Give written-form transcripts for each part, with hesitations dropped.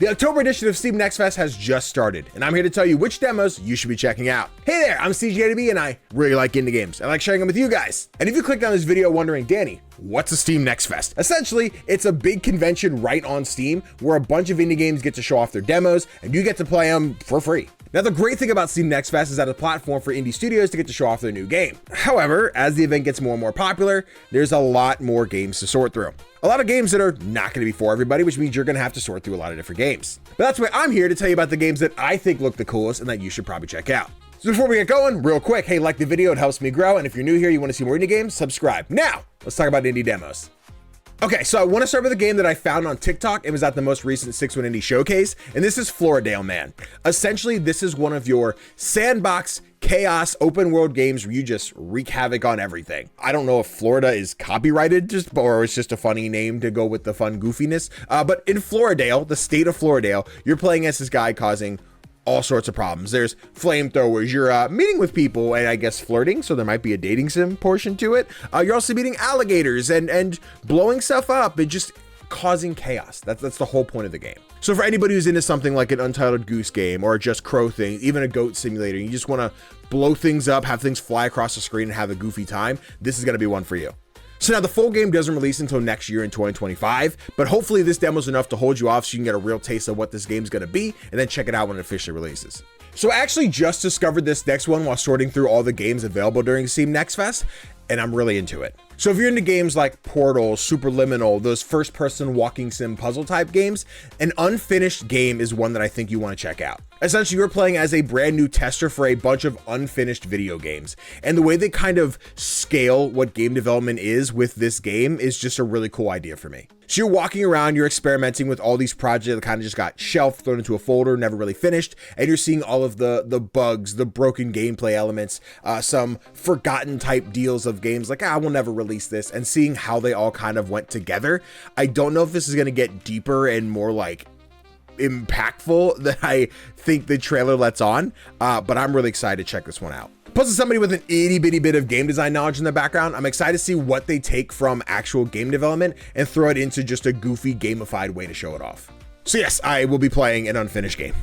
The October edition of Steam Next Fest has just started, and I'm here to tell you which demos you should be checking out. Hey there, I'm CJDB, and I really like indie games. I like sharing them with you guys. And if you clicked on this video wondering, Danny, what's a Steam Next Fest? Essentially, it's a big convention right on Steam where a bunch of indie games get to show off their demos, and you get to play them for free. Now, the great thing about Steam Next Fest is that it's a platform for indie studios to get to show off their new game. However, as the event gets more and more popular, there's a lot more games to sort through. A lot of games that are not going to be for everybody, which means you're going to have to sort through a lot of different games. But that's why I'm here to tell you about the games that I think look the coolest and that you should probably check out. So before we get going, real quick, hey, like the video, it helps me grow. And if you're new here, you want to see more indie games, subscribe. Now, let's talk about indie demos. Okay, so I want to start with a game that I found on TikTok. It was at the most recent 6-1 Indie Showcase, and this is Floridale Man. Essentially, this is one of your sandbox, chaos, open world games where you just wreak havoc on everything. I don't know if Florida is copyrighted, or it's just a funny name to go with the fun goofiness, but in Floridale, the state of Floridale, you're playing as this guy causing all sorts of problems. There's flamethrowers, you're meeting with people and I guess flirting, so there might be a dating sim portion to it. You're also meeting alligators and blowing stuff up and just causing chaos. That's the whole point of the game. So for anybody who's into something like an Untitled Goose Game or Just Crow thing, even a goat simulator, you just want to blow things up, have things fly across the screen and have a goofy time, this is going to be one for you. So now the full game doesn't release until next year in 2025, but hopefully this demo is enough to hold you off so you can get a real taste of what this game's gonna be and then check it out when it officially releases. So I actually just discovered this next one while sorting through all the games available during Steam Next Fest, and I'm really into it. So if you're into games like Portal, Superliminal, those first-person walking sim puzzle type games, an unfinished game is one that I think you want to check out. Essentially, you're playing as a brand new tester for a bunch of unfinished video games. And the way they kind of scale what game development is with this game is just a really cool idea for me. So you're walking around, you're experimenting with all these projects that kind of just got shelved, thrown into a folder, never really finished. And you're seeing all of the bugs, the broken gameplay elements, some forgotten type deals of games like, we'll never release this, and seeing how they all kind of went together. I don't know if this is going to get deeper and more like impactful than I think the trailer lets on, but I'm really excited to check this one out. Plus, as somebody with an itty bitty bit of game design knowledge in the background, I'm excited to see what they take from actual game development and throw it into just a goofy gamified way to show it off. So yes, I will be playing an unfinished game.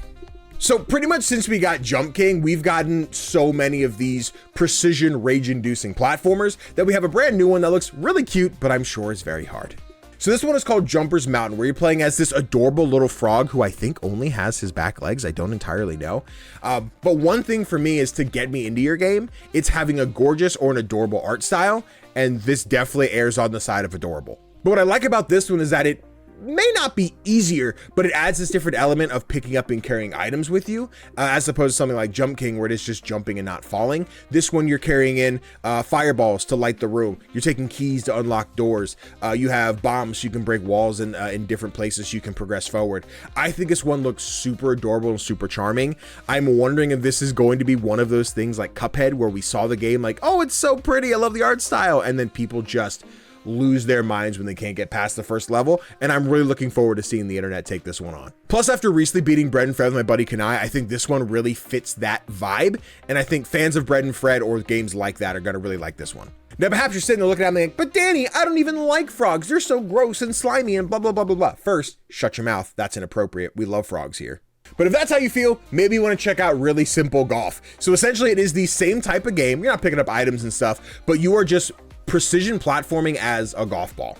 So pretty much since we got Jump King, we've gotten so many of these precision rage-inducing platformers that we have a brand new one that looks really cute, but I'm sure is very hard. So this one is called Jumper's Mountain, where you're playing as this adorable little frog who I think only has his back legs. I don't entirely know. But one thing for me is to get me into your game, it's having a gorgeous or an adorable art style, and this definitely errs on the side of adorable. But what I like about this one is that it may not be easier, but it adds this different element of picking up and carrying items with you, as opposed to something like Jump King where it is just jumping and not falling. This one, you're carrying in fireballs to light the room. You're taking keys to unlock doors. You have bombs so you can break walls in different places so you can progress forward. I think this one looks super adorable and super charming. I'm wondering if this is going to be one of those things like Cuphead where we saw the game like, oh, it's so pretty, I love the art style, and then people just lose their minds when they can't get past the first level, and I'm really looking forward to seeing the internet take this one on. Plus, after recently beating Bread and Fred with my buddy Kanai, I think this one really fits that vibe, and I think fans of Bread and Fred or games like that are gonna really like this one. Now, perhaps you're sitting there looking at me like, but Danny, I don't even like frogs. They're so gross and slimy and blah, blah, blah, blah, blah. First, shut your mouth. That's inappropriate. We love frogs here. But if that's how you feel, maybe you want to check out Really Simple Golf. So essentially, it is the same type of game. You're not picking up items and stuff, but you are just precision platforming as a golf ball.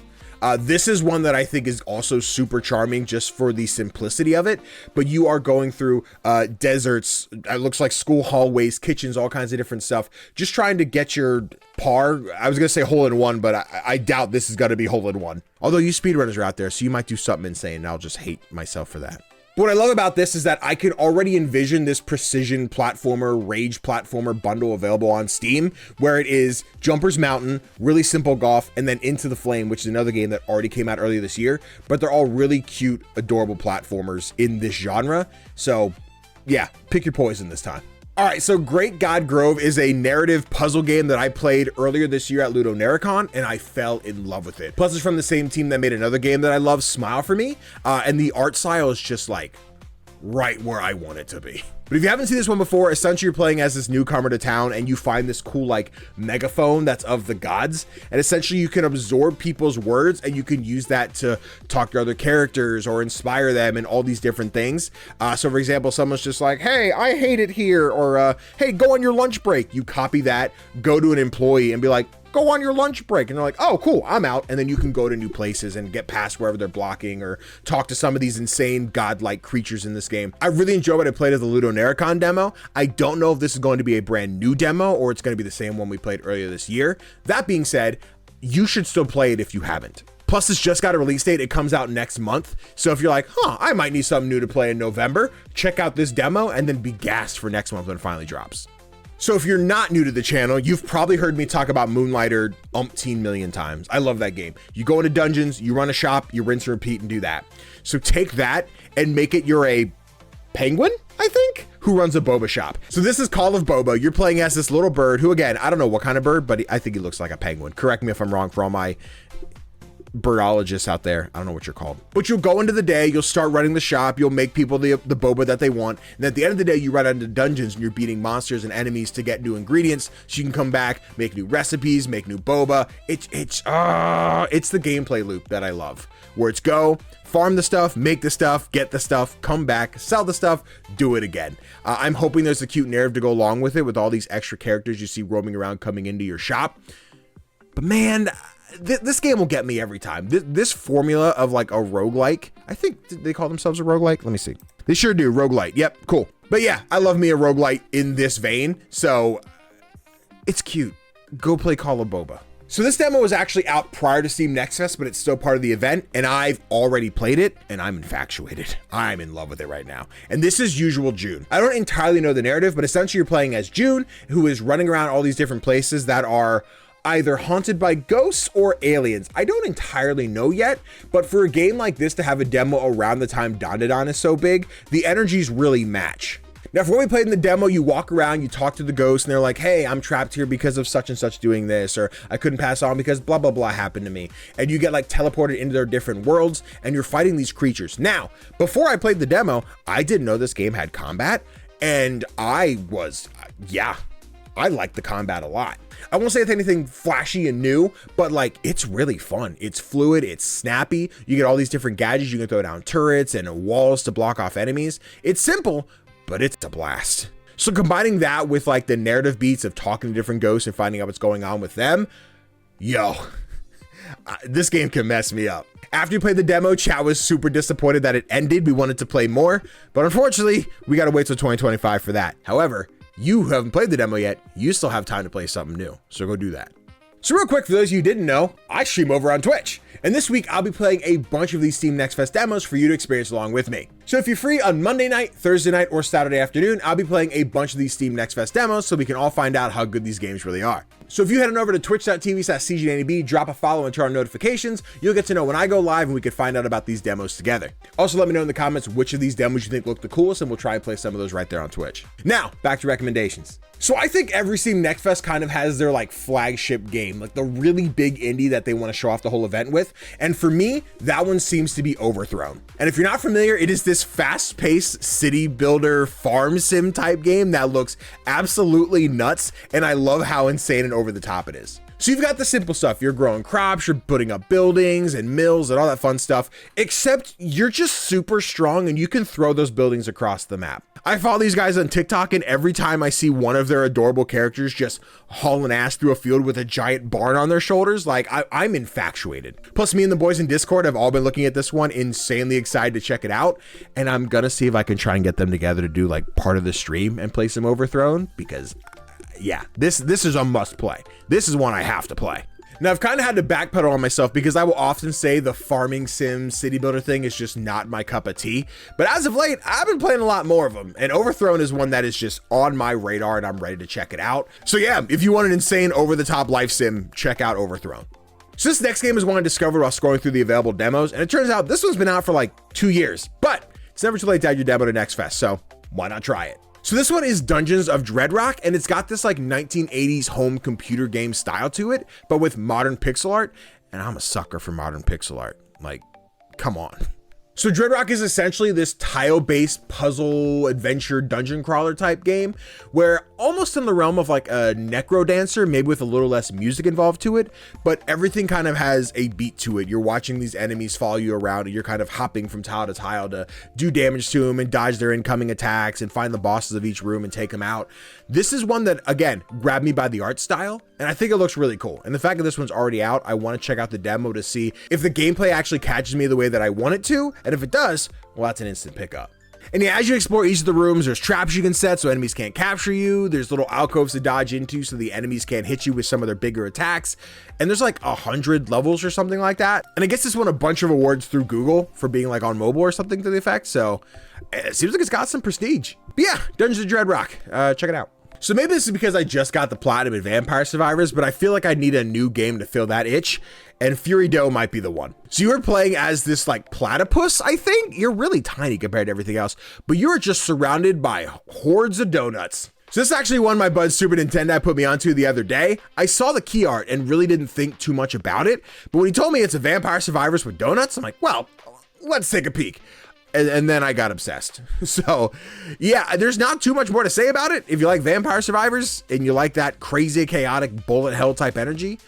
This is one that I think is also super charming just for the simplicity of it, but you are going through deserts, it looks like school hallways, kitchens, all kinds of different stuff, just trying to get your par. I was gonna say hole in one, but I doubt this is gonna be hole in one. Although you speedrunners are out there, so you might do something insane, and I'll just hate myself for that. But what I love about this is that I could already envision this precision platformer, rage platformer bundle available on Steam, where it is Jumper's Mountain, Really Simple Golf, and then Into the Flame, which is another game that already came out earlier this year, but they're all really cute, adorable platformers in this genre. So yeah, pick your poison this time. All right, so Great God Grove is a narrative puzzle game that I played earlier this year at Ludonarracon, and I fell in love with it. Plus, it's from the same team that made another game that I love, Smile for Me, and the art style is just like right where I want it to be. But if you haven't seen this one before, essentially you're playing as this newcomer to town and you find this cool like megaphone that's of the gods. And essentially you can absorb people's words and you can use that to talk to other characters or inspire them and all these different things. So for example, someone's just like, hey, I hate it here. Or hey, go on your lunch break. You copy that, go to an employee and be like, go on your lunch break. And they're like, oh, cool, I'm out. And then you can go to new places and get past wherever they're blocking or talk to some of these insane godlike creatures in this game. I really enjoy what I played of the Ludonarracon demo. I don't know if this is going to be a brand new demo or it's going to be the same one we played earlier this year. That being said, you should still play it if you haven't. Plus, it's just got a release date. It comes out next month. So if you're like, I might need something new to play in November, check out this demo and then be gassed for next month when it finally drops. So if you're not new to the channel, you've probably heard me talk about Moonlighter umpteen million times. I love that game. You go into dungeons, you run a shop, you rinse and repeat and do that. So take that and make it you're a penguin, I think, who runs a boba shop. So this is Call of Boba. You're playing as this little bird who, again, I don't know what kind of bird, but I think he looks like a penguin. Correct me if I'm wrong for all my birdologists out there. I don't know what you're called, but you'll go into the day, you'll start running the shop, you'll make people the boba that they want, and at the end of the day you run into dungeons and you're beating monsters and enemies to get new ingredients so you can come back, make new recipes, make new boba. It's the gameplay loop that I love, where it's go farm the stuff, make the stuff, get the stuff, come back, sell the stuff, do it again. I'm hoping there's a cute narrative to go along with it with all these extra characters you see roaming around coming into your shop. But man, this game will get me every time. This formula of like a roguelike, I think they call themselves a roguelike. Let me see. They sure do. Roguelite. Yep. Cool. But yeah, I love me a roguelite in this vein. So it's cute. Go play Call of Boba. So this demo was actually out prior to Steam Next Fest, but it's still part of the event, and I've already played it, and I'm infatuated. I'm in love with it right now. And this is usual June. I don't entirely know the narrative, but essentially you're playing as June, who is running around all these different places that are either haunted by ghosts or aliens. I don't entirely know yet, but for a game like this to have a demo around the time Dandadan is so big, the energies really match. Now, for when we played in the demo, you walk around, you talk to the ghosts, and they're like, hey, I'm trapped here because of such and such doing this, or I couldn't pass on because blah, blah, blah happened to me. And you get like teleported into their different worlds, and you're fighting these creatures. Now, before I played the demo, I didn't know this game had combat, and I liked the combat a lot. I won't say it's anything flashy and new, but like, it's really fun. It's fluid, it's snappy. You get all these different gadgets. You can throw down turrets and walls to block off enemies. It's simple, but it's a blast. So combining that with like the narrative beats of talking to different ghosts and finding out what's going on with them, this game can mess me up. After we played the demo, chat was super disappointed that it ended. We wanted to play more, but unfortunately, we got to wait till 2025 for that. However, you who haven't played the demo yet, you still have time to play something new, so go do that. So real quick, for those of you who didn't know, I stream over on Twitch. And this week, I'll be playing a bunch of these Steam Next Fest demos for you to experience along with me. So if you're free on Monday night, Thursday night, or Saturday afternoon, I'll be playing a bunch of these Steam Next Fest demos so we can all find out how good these games really are. So if you head on over to twitch.tv/CGDannyB, drop a follow and turn on notifications, you'll get to know when I go live and we can find out about these demos together. Also, let me know in the comments which of these demos you think look the coolest, and we'll try and play some of those right there on Twitch. Now, back to recommendations. So I think every Steam Next Fest kind of has their like flagship game, like the really big indie that they want to show off the whole event with. And for me, that one seems to be Overthrown. And if you're not familiar, it is this fast-paced city builder farm sim type game that looks absolutely nuts. And I love how insane and over the top it is. So you've got the simple stuff. You're growing crops, you're putting up buildings and mills and all that fun stuff, except you're just super strong and you can throw those buildings across the map. I follow these guys on TikTok, and every time I see one of their adorable characters just hauling ass through a field with a giant barn on their shoulders, like I'm infatuated. Plus, me and the boys in Discord have all been looking at this one, insanely excited to check it out. And I'm gonna see if I can try and get them together to do like part of the stream and play some Overthrown, because yeah, this is a must play. This is one I have to play. Now, I've kind of had to backpedal on myself because I will often say the farming sim city builder thing is just not my cup of tea. But as of late, I've been playing a lot more of them, and Overthrown is one that is just on my radar and I'm ready to check it out. So yeah, if you want an insane over-the-top life sim, check out Overthrown. So this next game is one I discovered while scrolling through the available demos, and it turns out this one's been out for like 2 years, but it's never too late to add your demo to Next Fest, so why not try it? So this one is Dungeons of Dreadrock, and it's got this like 1980s home computer game style to it, but with modern pixel art, and I'm a sucker for modern pixel art. Like, come on. So Dreadrock is essentially this tile-based puzzle adventure dungeon crawler type game where almost in the realm of like a Necrodancer, maybe with a little less music involved to it, but everything kind of has a beat to it. You're watching these enemies follow you around and you're kind of hopping from tile to tile to do damage to them and dodge their incoming attacks and find the bosses of each room and take them out. This is one that, again, grabbed me by the art style, and I think it looks really cool. And the fact that this one's already out, I want to check out the demo to see if the gameplay actually catches me the way that I want it to. And if it does, well, that's an instant pickup. And yeah, as you explore each of the rooms, there's traps you can set so enemies can't capture you. There's little alcoves to dodge into so the enemies can't hit you with some of their bigger attacks. And there's like 100 levels or something like that. And I guess this won a bunch of awards through Google for being like on mobile or something to the effect. So it seems like it's got some prestige. But yeah, Dungeons of Dreadrock, check it out. So maybe this is because I just got the platinum in Vampire Survivors, but I feel like I need a new game to fill that itch, and Fury Dough might be the one. So you are playing as this like platypus, I think? You're really tiny compared to everything else, but you are just surrounded by hordes of donuts. So this is actually one my bud Super Nintendo put me onto the other day. I saw the key art and really didn't think too much about it, but when he told me it's a Vampire Survivors with donuts, I'm like, well, let's take a peek. And then I got obsessed. So yeah, there's not too much more to say about it. If you like Vampire Survivors and you like that crazy, chaotic bullet hell type energy,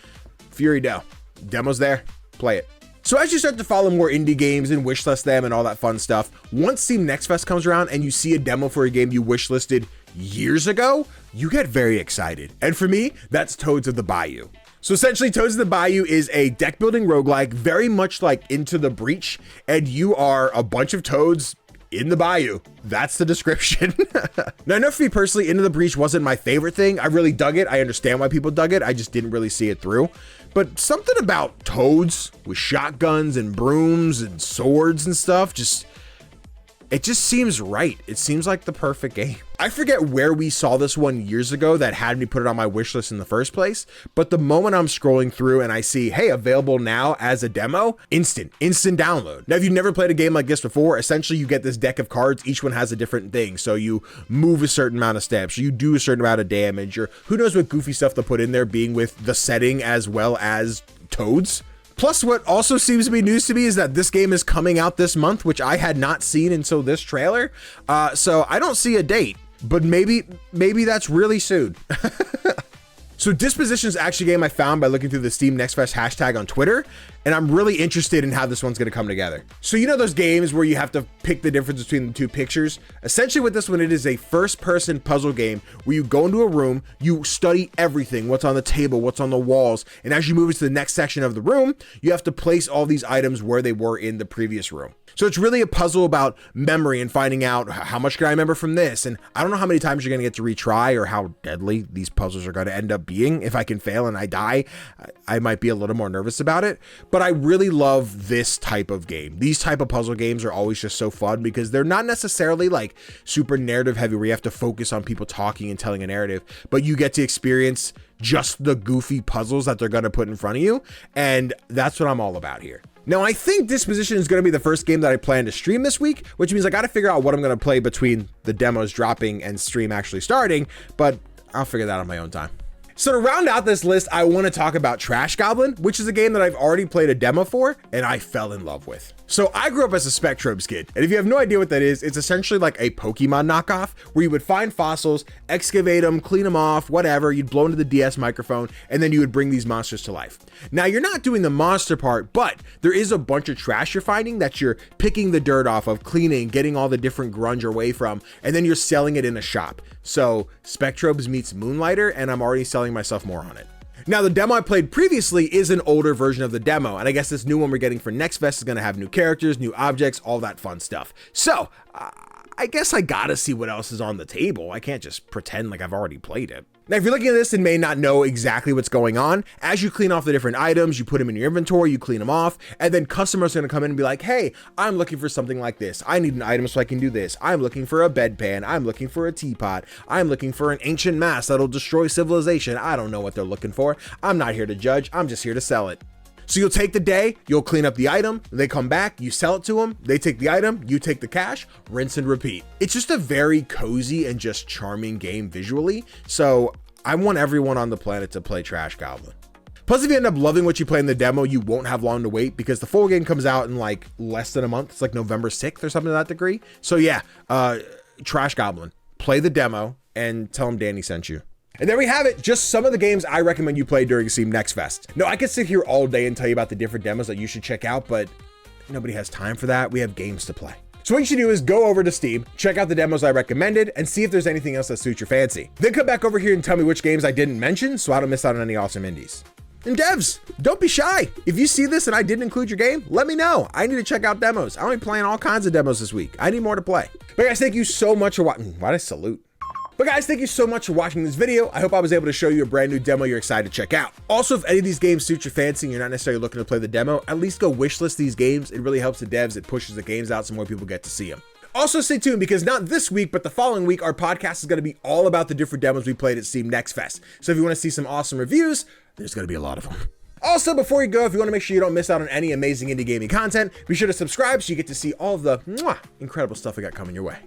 Fury Dough, demo's there, play it. So as you start to follow more indie games and wishlist them and all that fun stuff, once Steam Next Fest comes around and you see a demo for a game you wishlisted years ago, you get very excited. And for me, that's Toads of the Bayou. So essentially, Toads of the Bayou is a deck building roguelike, very much like Into the Breach, and you are a bunch of toads in the bayou. That's the description. Now, I know for me personally, Into the Breach wasn't my favorite thing. I really dug it. I understand why people dug it. I just didn't really see it through. But something about toads with shotguns and brooms and swords and stuff, it just seems right. It seems like the perfect game. I forget where we saw this one years ago that had me put it on my wish list in the first place, but the moment I'm scrolling through and I see, hey, available now as a demo, instant download. Now, if you've never played a game like this before, essentially you get this deck of cards. Each one has a different thing. So you move a certain amount of steps, or you do a certain amount of damage, or who knows what goofy stuff they'll put in there, being with the setting as well as toads. Plus, what also seems to be news to me is that this game is coming out this month, which I had not seen until this trailer. So I don't see a date, but maybe that's really soon. So Disposition is actually a game I found by looking through the Steam Next Fest hashtag on Twitter, and I'm really interested in how this one's gonna come together. So you know those games where you have to pick the difference between the two pictures? Essentially with this one, it is a first-person puzzle game where you go into a room, you study everything, what's on the table, what's on the walls, and as you move into the next section of the room, you have to place all these items where they were in the previous room. So it's really a puzzle about memory and finding out how much can I remember from this, and I don't know how many times you're gonna get to retry or how deadly these puzzles are gonna end up being. If I can fail and I die, I might be a little more nervous about it, but I really love this type of game. These type of puzzle games are always just so fun because they're not necessarily like super narrative heavy where you have to focus on people talking and telling a narrative, but you get to experience just the goofy puzzles that they're gonna put in front of you, and that's what I'm all about here. Now, I think Disposition is going to be the first game that I plan to stream this week, which means I got to figure out what I'm going to play between the demos dropping and stream actually starting, but I'll figure that out on my own time. So to round out this list, I want to talk about Trash Goblin, which is a game that I've already played a demo for and I fell in love with. So I grew up as a Spectrobes kid, and if you have no idea what that is, it's essentially like a Pokemon knockoff where you would find fossils, excavate them, clean them off, whatever, you'd blow into the DS microphone, and then you would bring these monsters to life. Now, you're not doing the monster part, but there is a bunch of trash you're finding that you're picking the dirt off of, cleaning, getting all the different grunge away from, and then you're selling it in a shop. So Spectrobes meets Moonlighter, and I'm already selling myself more on it. Now, the demo I played previously is an older version of the demo, and I guess this new one we're getting for Next Fest is going to have new characters, new objects, all that fun stuff. So, I guess I gotta see what else is on the table. I can't just pretend like I've already played it. Now, if you're looking at this and may not know exactly what's going on, as you clean off the different items, you put them in your inventory, you clean them off, and then customers are gonna come in and be like, hey, I'm looking for something like this. I need an item so I can do this. I'm looking for a bedpan. I'm looking for a teapot. I'm looking for an ancient mask that'll destroy civilization. I don't know what they're looking for. I'm not here to judge. I'm just here to sell it. So you'll take the day, you'll clean up the item, they come back, you sell it to them, they take the item, you take the cash, rinse and repeat. It's just a very cozy and just charming game visually. So I want everyone on the planet to play Trash Goblin. Plus, if you end up loving what you play in the demo, you won't have long to wait because the full game comes out in like less than a month. It's like November 6th or something to that degree. So yeah, Trash Goblin, play the demo and tell him Danny sent you. And there we have it, just some of the games I recommend you play during Steam Next Fest. No, I could sit here all day and tell you about the different demos that you should check out, but nobody has time for that. We have games to play. So what you should do is go over to Steam, check out the demos I recommended, and see if there's anything else that suits your fancy. Then come back over here and tell me which games I didn't mention so I don't miss out on any awesome indies. And devs, don't be shy. If you see this and I didn't include your game, let me know. I need to check out demos. I'm gonna be playing all kinds of demos this week. I need more to play. But guys, thank you so much for watching. Why'd I salute? But guys, thank you so much for watching this video. I hope I was able to show you a brand new demo you're excited to check out. Also, if any of these games suit your fancy and you're not necessarily looking to play the demo, at least go wishlist these games. It really helps the devs. It pushes the games out so more people get to see them. Also, stay tuned because not this week, but the following week, our podcast is going to be all about the different demos we played at Steam Next Fest. So if you want to see some awesome reviews, there's going to be a lot of them. Also, before you go, if you want to make sure you don't miss out on any amazing indie gaming content, be sure to subscribe so you get to see all of the incredible stuff we got coming your way.